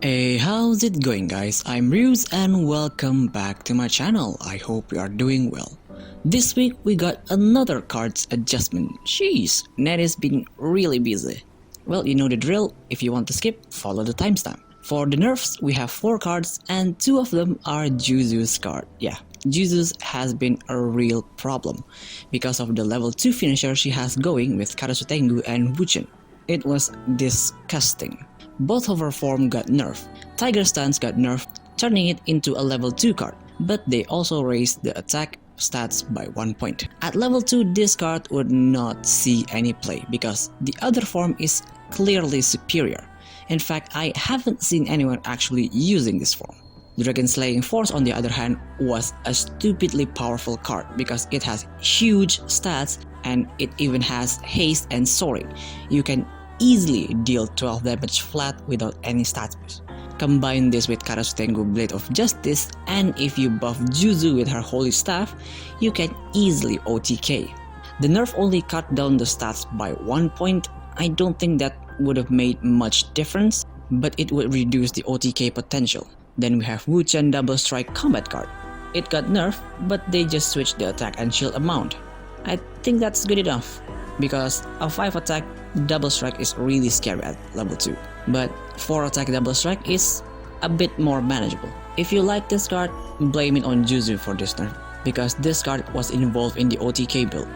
Hey, how's it going guys? I'm Ruse and welcome back to my channel. I hope you are doing well. This week we got another cards adjustment. Jeez, Net has been really busy. Well, you know the drill. If you want to skip, follow the timestamp. For the nerfs, we have 4 cards and 2 of them are Juzu's card. Yeah, Juzu's has been a real problem because of the level 2 finisher she has going with Karasutengu and Wuchen. It was disgusting. Both of her form got nerfed. Tiger Stance got nerfed, turning it into a level 2 card, but they also raised the attack stats by 1 point. At level 2, this card would not see any play because the other form is clearly superior. In fact, I haven't seen anyone actually using this form. Dragon Slaying Force on the other hand was a stupidly powerful card because it has huge stats and it even has haste and soaring. You can easily deal 12 damage flat without any stats boost. Combine this with Karasutengu Blade of Justice, and if you buff Juzu with her Holy Staff, you can easily OTK. The nerf only cut down the stats by 1 point. I don't think that would have made much difference, but it would reduce the OTK potential. Then we have Wuchen Double Strike Combat card. It got nerfed, but they just switched the attack and shield amount. I think that's good enough, because a 5 attack Double Strike is really scary at level 2, but 4 attack Double Strike is a bit more manageable. If you like this card, blame it on Juzu for this nerf, because this card was involved in the OTK build.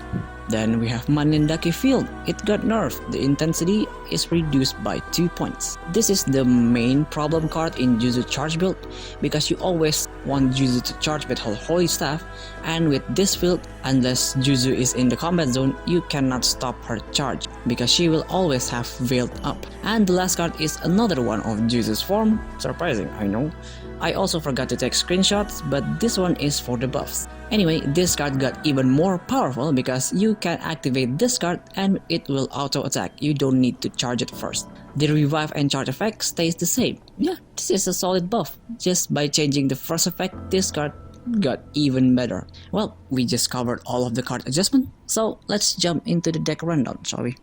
Then we have Manendaki Field. It got nerfed. The intensity is reduced by 2 points. This is the main problem card in Juzu charge build because you always want Juzu to charge with her Holy Staff, and with this field, unless Juzu is in the combat zone, you cannot stop her charge because she will always have Veiled up. And the last card is another one of Juzu's form. Surprising, I know. I also forgot to take screenshots, but this one is for the buffs. Anyway, this card got even more powerful because you can activate this card and it will auto attack. You don't need to charge it first. The revive and charge effect stays the same. Yeah, this is a solid buff. Just by changing the first effect, this card got even better. Well, we just covered all of the card adjustment, so let's jump into the deck rundown, shall we?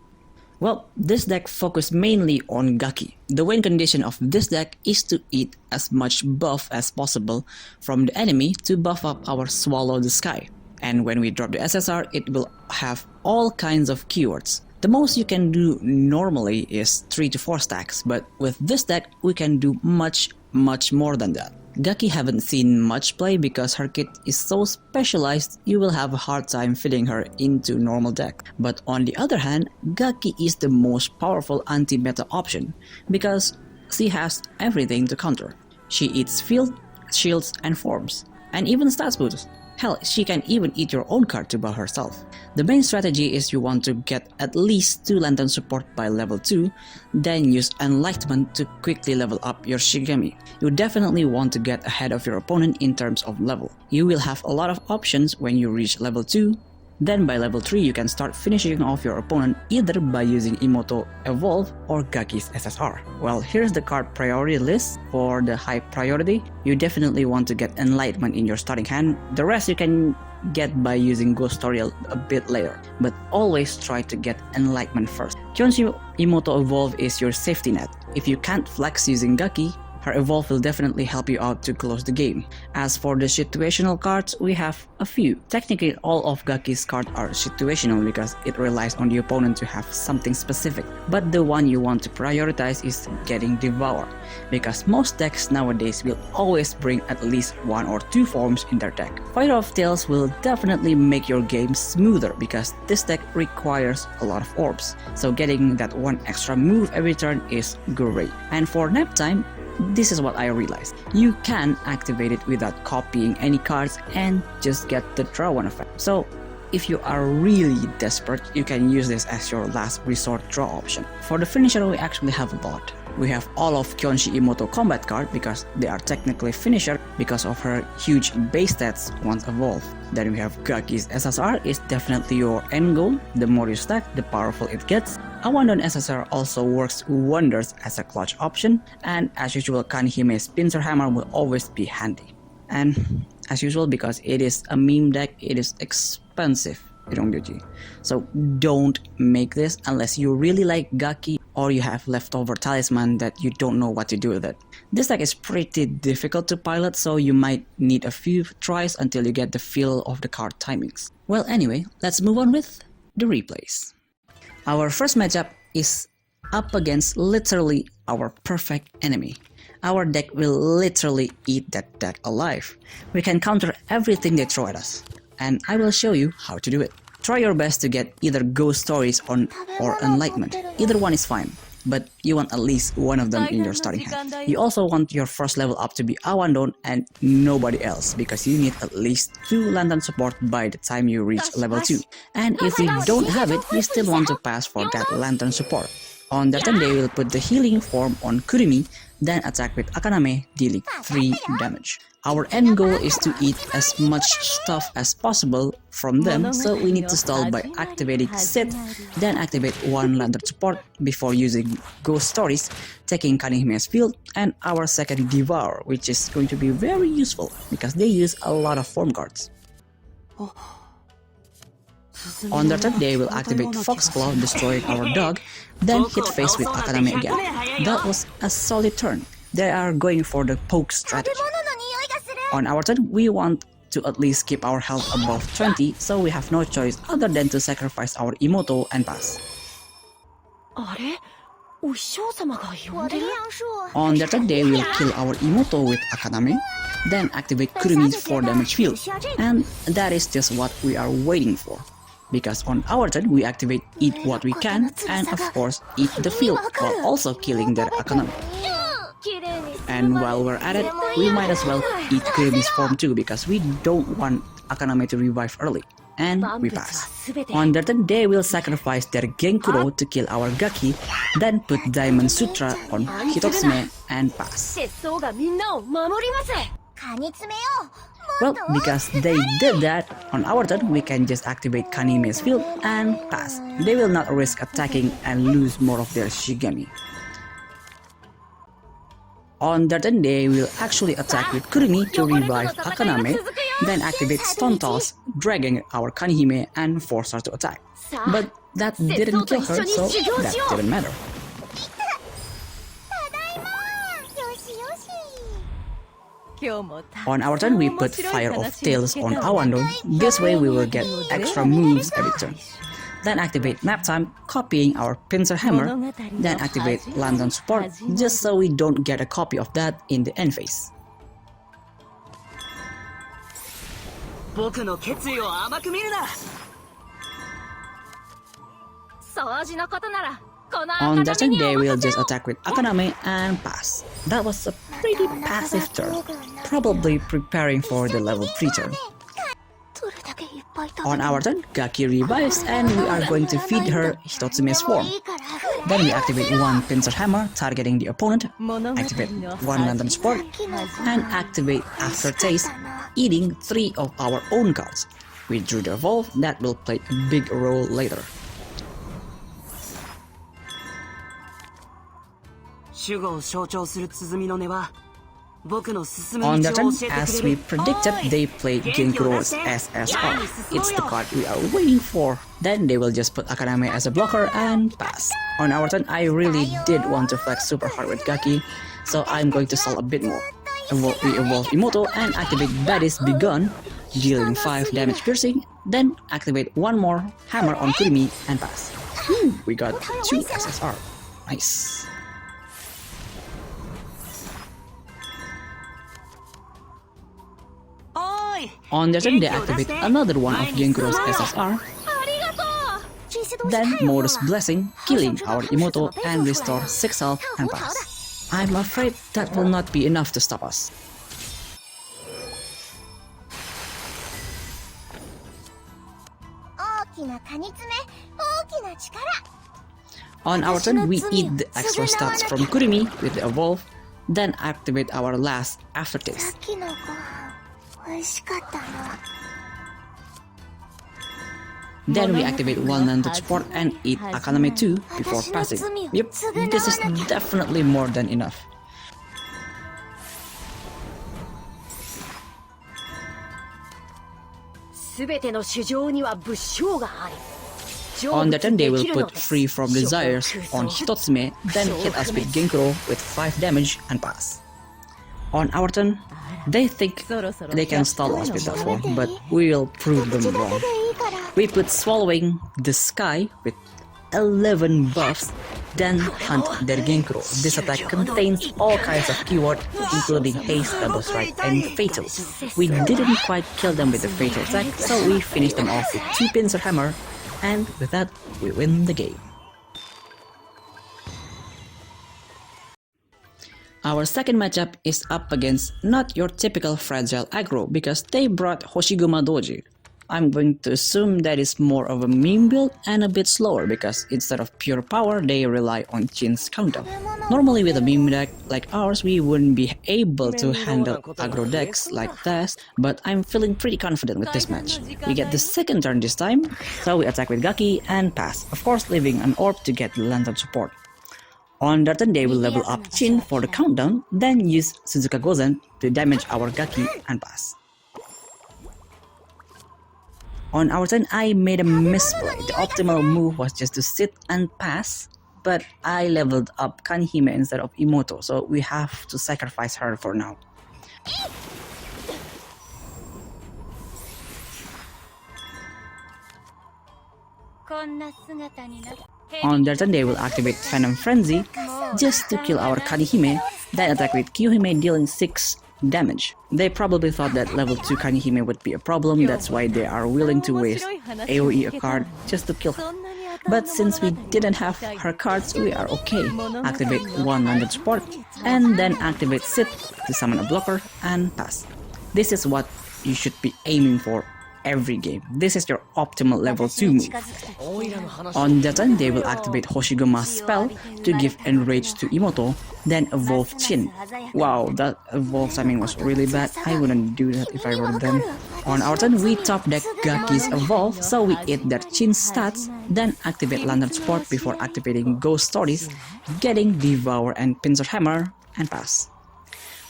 Well, this deck focused mainly on Gaki. The win condition of this deck is to eat as much buff as possible from the enemy to buff up our Swallow the Sky. And when we drop the SSR, it will have all kinds of keywords. The most you can do normally is 3 to 4 stacks, but with this deck, we can do much more than that. Gaki haven't seen much play because her kit is so specialized you will have a hard time fitting her into normal deck. But on the other hand, Gaki is the most powerful anti-meta option because she has everything to counter. She eats field, shields and forms, and even stats boost. Hell, she can even eat your own card to buff herself. The main strategy is you want to get at least 2 Lantern support by level 2, then use Enlightenment to quickly level up your Shigami. You definitely want to get ahead of your opponent in terms of level. You will have a lot of options when you reach level 2, then by level 3 you can start finishing off your opponent either by using Imoto Evolve or Gaki's SSR. Well, here's the card priority list. For the high priority, you definitely want to get Enlightenment in your starting hand. The rest you can get by using Ghost Story a bit later, but always try to get Enlightenment first. Kyonshu Imoto Evolve is your safety net. If you can't flex using Gaki, her Evolve will definitely help you out to close the game. As for the situational cards, we have a few. Technically, all of Gaki's cards are situational because it relies on the opponent to have something specific. But the one you want to prioritize is getting Devour, because most decks nowadays will always bring at least 1 or 2 forms in their deck. Fire of Tails will definitely make your game smoother because this deck requires a lot of orbs. So getting that 1 extra move every turn is great. And for nap time, this is what I realized. You can activate it without copying any cards and just get the draw 1 effect. So if you are really desperate, you can use this as your last resort draw option. For the finisher, we actually have a lot. We have all of Kyonshu Imoto combat card because they are technically finisher because of her huge base stats once evolved. Then we have Gaki's SSR is definitely your end goal. The more you stack, the powerful it gets. Awandon SSR also works wonders as a clutch option, and as usual, Kanhime's Pincer Hammer will always be handy. And as usual, because it is a meme deck, it is expensive. with Onmyoji. So don't make this unless you really like Gaki or you have leftover talisman that you don't know what to do with it. This deck is pretty difficult to pilot, so you might need a few tries until you get the feel of the card timings. Well, anyway, let's move on with the replays. Our first matchup is up against literally our perfect enemy. Our deck will literally eat that deck alive. We can counter everything they throw at us, and I will show you how to do it. Try your best to get either Ghost Stories or Enlightenment. Either one is fine, but you want at least one of them in your starting hand. You also want your first level up to be Awandon and nobody else, because you need at least 2 Lantern support by the time you reach level 2. And if you don't have it, you still want to pass for that Lantern support. On their turn, they will put the healing form on Kurumi, then attack with Akaname, dealing 3 damage. Our end goal is to eat as much stuff as possible from them, so we need to stall by activating Sit, then activate 1 Lantern support before using Ghost Stories, taking Kanihime's field, and our second Devour, which is going to be very useful because they use a lot of form cards. On their turn, they will activate Foxclaw, destroying our dog, then hit face with Akaname again. That was a solid turn. They are going for the poke strategy. On our turn, we want to at least keep our health above 20, so we have no choice other than to sacrifice our Imoto and pass. On their turn, they will kill our Imoto with Akaname, then activate Kurumi's 4 damage field, and that is just what we are waiting for. Because on our turn, we activate Eat What We Can, and of course, Eat the Field, while also killing their Akaname. And while we're at it, we might as well eat Kurumi's form too, because we don't want Akaname to revive early. And we pass. On their turn, they will sacrifice their Genkuro to kill our Gaki, then put Diamond Sutra on Hitotsume and pass. Well, because they did that, on our turn we can just activate Kanihime's field and pass. They will not risk attacking and lose more of their Shigami. On their turn, they will actually attack with Kurumi to revive Akaname, then activate Stone Toss, dragging our Kanihime and force her to attack. But that didn't kill her, so that didn't matter. On our turn, we put Fire of Tails on Awandon. This way we will get extra moves every turn. Then activate Nap Time, copying our Pincer Hammer, then activate Lantern Support, just so we don't get a copy of that in the end phase. On their turn, they will just attack with Akaname and pass. That was a pretty passive turn, probably preparing for the level 3 turn. On our turn, Gaki revives and we are going to feed her Hitotsume's form. Then we activate 1 Pincer Hammer targeting the opponent, activate 1 Lantern Support, and activate Aftertaste, eating 3 of our own cards. We drew the Evolve that will play a big role later. On their turn, as we predicted, they played Genkuro's SSR. It's the card we are waiting for. Then they will just put Akaname as a blocker and pass. On our turn, I really did want to flex super hard with Gaki, so I'm going to stall a bit more. We evolve Imoto and activate Badis Begun, dealing 5 damage piercing, then activate 1 more hammer on Kurumi and pass. We got 2 SSR. Nice. On their turn, they activate another one of Genkuro's SSR, then Modus Blessing, killing our Imoto and restore 6 health and pass. I'm afraid that will not be enough to stop us. On our turn, we eat the extra stats from Kurumi with the Evolve, then activate our last Aftertaste. Then we activate 1 Lantern Support and eat Akaname 2 before passing. Yep, this is definitely more than enough. On the turn, they will put Free from Desires on Hitotsume, then hit us with Genkuro with 5 damage and pass. On our turn, they think they can stall us with that form, but we'll prove them wrong. We put Swallowing the Sky with 11 buffs, then hunt their Genkuro. This attack contains all kinds of keywords, including Haste, Double Strike, and Fatal. We didn't quite kill them with the Fatal attack, so we finished them off with 2 Pincer Hammer, and with that, we win the game. Our second matchup is up against not your typical fragile aggro because they brought Hoshiguma Doji. I'm going to assume that is more of a meme build and a bit slower because instead of pure power, they rely on Chin's countdown. Normally with a meme deck like ours, we wouldn't be able to handle aggro decks like this, but I'm feeling pretty confident with this match. We get the second turn this time, so we attack with Gaki and pass, of course leaving an orb to get the lantern support. On their turn, they will level up Chin for the countdown, then use Suzuka Gozen to damage our Gaki and pass. On our turn, I made a misplay. The optimal move was just to sit and pass, but I leveled up Kanihime instead of Imoto, so we have to sacrifice her for now. On their turn, they will activate Phantom Frenzy just to kill our Kanihime, then attack with Kyohime dealing 6 damage. They probably thought that level 2 Kanihime would be a problem, that's why they are willing to waste AoE a card just to kill her. But since we didn't have her cards, we are okay. Activate 1 landed support, and then activate Sit to summon a blocker and pass. This is what you should be aiming for every game. This is your optimal level 2 move. On their turn, they will activate Hoshiguma's spell to give Enrage to Imoto, then evolve Chin. Wow, that evolve timing was really bad. I wouldn't do that if I were them. On our turn, we top deck Gaki's evolve, so we eat their Chin stats, then activate Lantern Support before activating Ghost Stories, getting Devour and Pincer Hammer, and pass.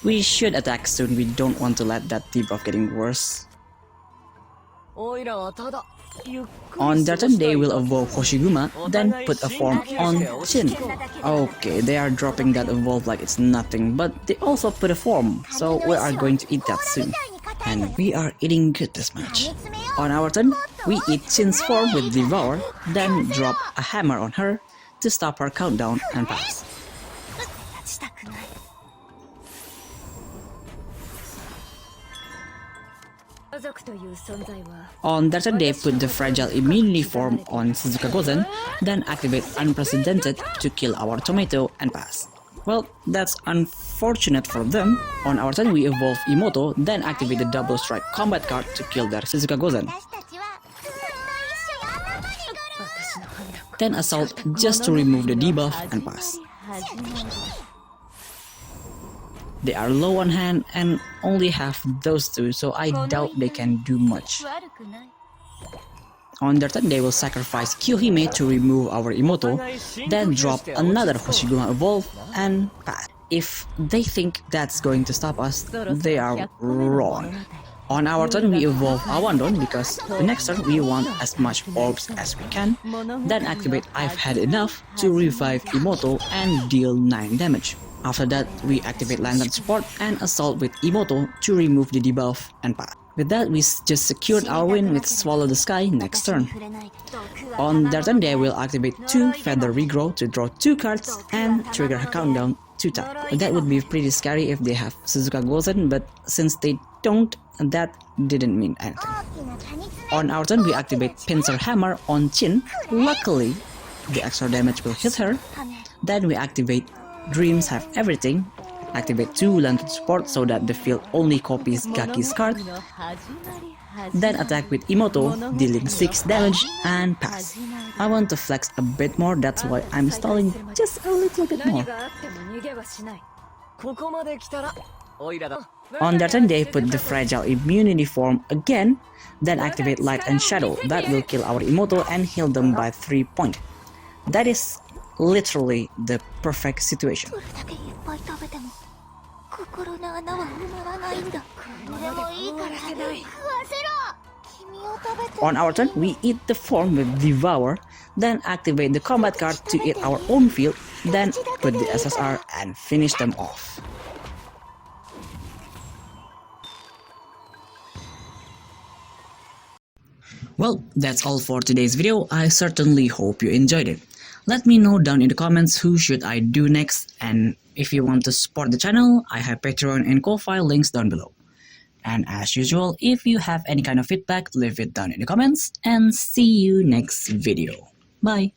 We should attack soon, we don't want to let that debuff getting worse. On their turn, they will evolve Hoshiguma, then put a form on Chin. Okay, they are dropping that evolve like it's nothing, but they also put a form, so we are going to eat that soon. And we are eating good this match. On our turn, we eat Chin's form with Devour, then drop a hammer on her to stop her countdown and pass. On their turn, they put the fragile immunity form on Suzuka Gozen, then activate Unprecedented to kill our tomato and pass. Well, that's unfortunate for them. On our turn, we evolve Imoto, then activate the Double Strike combat card to kill their Suzuka Gozen. Then Assault just to remove the debuff and pass. They are low on hand and only have those two, so I doubt they can do much. On their turn, they will sacrifice Kyohime to remove our Imoto, then drop another Hoshiguma evolve and pass. If they think that's going to stop us, they are wrong. On our turn, we evolve Awandon because the next turn we want as much orbs as we can, then activate I've Had Enough to revive Imoto and deal 9 damage. After that, we activate Lantern Support and Assault with Imoto to remove the debuff and pass. With that, we just secured our win with Swallow the Sky next turn. On their turn, they will activate 2 Feather Regrow to draw 2 cards and trigger her countdown 2 times. That would be pretty scary if they have Suzuka Gozen, but since they don't, that didn't mean anything. On our turn, we activate Pincer Hammer on Chin. Luckily, the extra damage will hit her. Then we activate Dreams Have Everything, activate 2 Lantern Support so that the field only copies Gaki's card, then attack with Imoto, dealing 6 damage and pass. I want to flex a bit more, that's why I'm stalling just a little bit more. On their turn, they put the fragile immunity form again, then activate Light and Shadow. That will kill our Imoto and heal them by 3 points. That is literally the perfect situation. On our turn, we eat the form with Devour, then activate the combat card to eat our own field, then put the SSR and finish them off. Well, that's all for today's video. I certainly hope you enjoyed it. Let me know down in the comments who should I do next, and if you want to support the channel, I have Patreon and Ko-Fi links down below. And as usual, if you have any kind of feedback, leave it down in the comments, and see you next video. Bye!